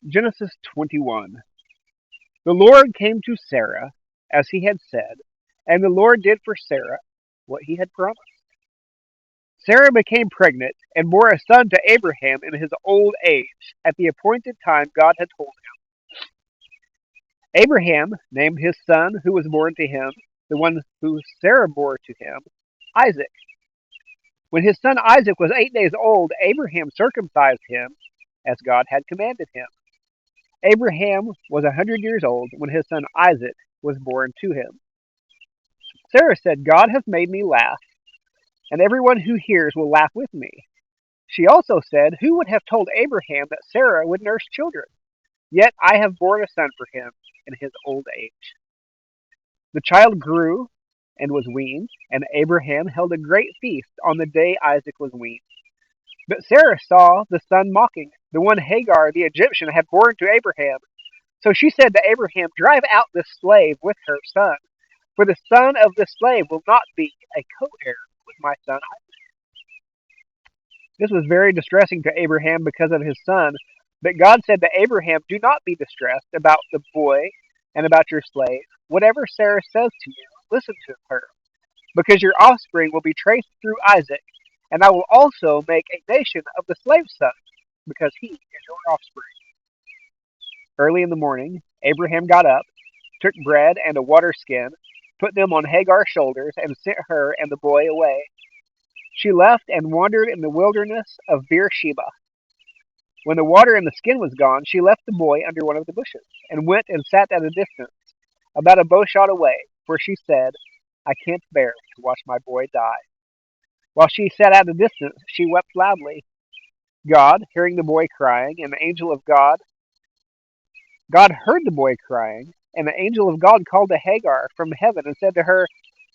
Genesis 21. The Lord came to Sarah, as he had said, and the Lord did for Sarah what he had promised. Sarah became pregnant and bore a son to Abraham in his old age, at the appointed time God had told him. Abraham named his son who was born to him, the one who Sarah bore to him, Isaac. When his son Isaac was 8 days old, Abraham circumcised him, as God had commanded him. Abraham was 100 years old when his son Isaac was born to him. Sarah said, God has made me laugh, and everyone who hears will laugh with me. She also said, who would have told Abraham that Sarah would nurse children? Yet I have borne a son for him in his old age. The child grew and was weaned, and Abraham held a great feast on the day Isaac was weaned. But Sarah saw the son mocking, the one Hagar the Egyptian had borne to Abraham. So she said to Abraham, drive out this slave with her son, for the son of this slave will not be a co-heir with my son Isaac. This was very distressing to Abraham because of his son. But God said to Abraham, do not be distressed about the boy and about your slave. Whatever Sarah says to you, listen to her, because your offspring will be traced through Isaac, and I will also make a nation of the slave's son, because he is your offspring. Early in the morning, Abraham got up, took bread and a water skin, put them on Hagar's shoulders, and sent her and the boy away. She left and wandered in the wilderness of Beersheba. When the water in the skin was gone, she left the boy under one of the bushes, and went and sat at a distance, about a bowshot away, for she said, I can't bear to watch my boy die. While she sat at a distance, she wept loudly. God, hearing the boy crying, and the angel of God heard the boy crying, and the angel of God called to Hagar from heaven and said to her,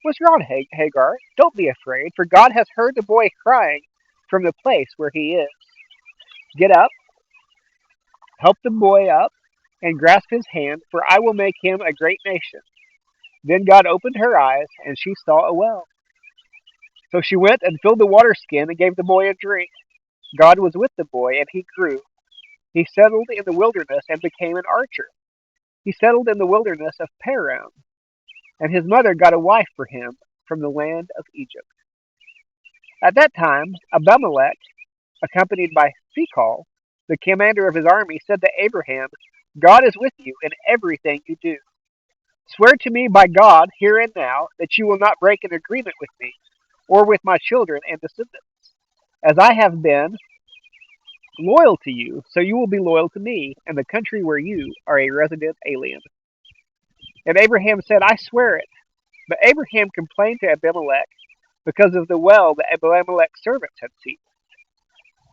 what's wrong, Hagar? Don't be afraid, for God has heard the boy crying from the place where he is. Get up, help the boy up, and grasp his hand, for I will make him a great nation. Then God opened her eyes, and she saw a well. So she went and filled the water skin and gave the boy a drink. God was with the boy, and he grew. He settled in the wilderness and became an archer. He settled in the wilderness of Paran, and his mother got a wife for him from the land of Egypt. At that time, Abimelech, accompanied by Phicol, the commander of his army, said to Abraham, God is with you in everything you do. Swear to me by God here and now that you will not break an agreement with me or with my children and descendants. As I have been loyal to you, so you will be loyal to me and the country where you are a resident alien. And Abraham said, I swear it. But Abraham complained to Abimelech because of the well that Abimelech's servants had seen.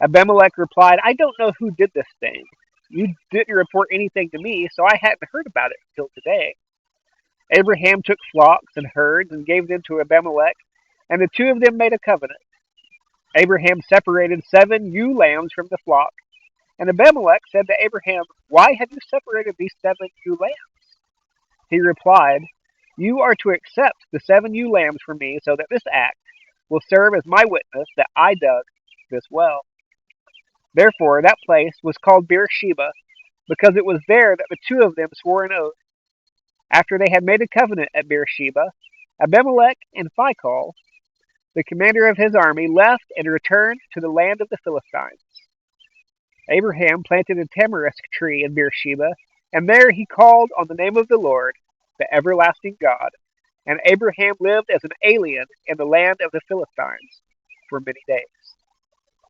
Abimelech replied, I don't know who did this thing. You didn't report anything to me, so I hadn't heard about it until today. Abraham took flocks and herds and gave them to Abimelech, and the two of them made a covenant. Abraham separated 7 ewe lambs from the flock, and Abimelech said to Abraham, why have you separated these 7 ewe lambs? He replied, you are to accept the 7 ewe lambs from me so that this act will serve as my witness that I dug this well. Therefore, that place was called Beersheba, because it was there that the two of them swore an oath. After they had made a covenant at Beersheba, Abimelech and Phicol, the commander of his army, left and returned to the land of the Philistines. Abraham planted a tamarisk tree in Beersheba, and there he called on the name of the Lord, the everlasting God. And Abraham lived as an alien in the land of the Philistines for many days.